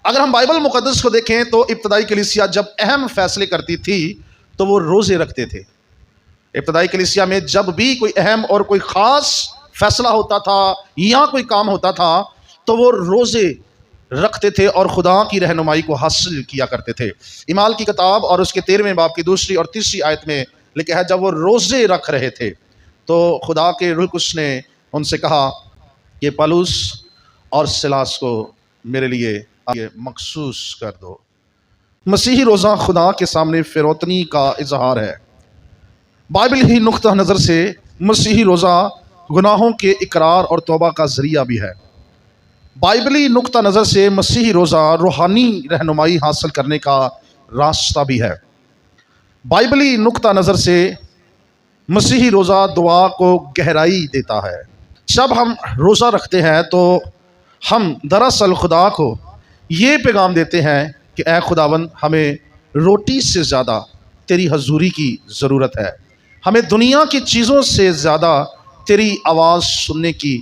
اگر ہم بائبل مقدس کو دیکھیں تو ابتدائی کلیسیا جب اہم فیصلے کرتی تھی تو وہ روزے رکھتے تھے۔ ابتدائی کلیسیا میں جب بھی کوئی اہم اور کوئی خاص فیصلہ ہوتا تھا یا کوئی کام ہوتا تھا تو وہ روزے رکھتے تھے اور خدا کی رہنمائی کو حاصل کیا کرتے تھے۔ اعمال کی کتاب اور اس کے 13ویں باب کی 2 اور 3 آیت میں لکھا ہے، جب وہ روزے رکھ رہے تھے تو خدا کے روح القدس نے ان سے کہا کہ پالوس اور سلاس کو میرے لیے مخصوص کر دو۔ مسیحی روزہ خدا کے سامنے فروتنی کا اظہار ہے۔ بائبل ہی نقطہ نظر سے مسیحی روزہ گناہوں کے اقرار اور توبہ کا ذریعہ بھی ہے۔ بائبلی نقطہ نظر سے مسیحی روزہ روحانی رہنمائی حاصل کرنے کا راستہ بھی ہے۔ بائبلی نقطہ نظر سے مسیحی روزہ دعا کو گہرائی دیتا ہے۔ جب ہم روزہ رکھتے ہیں تو ہم دراصل خدا کو یہ پیغام دیتے ہیں کہ اے خداوند، ہمیں روٹی سے زیادہ تیری حضوری کی ضرورت ہے، ہمیں دنیا کی چیزوں سے زیادہ تیری آواز سننے کی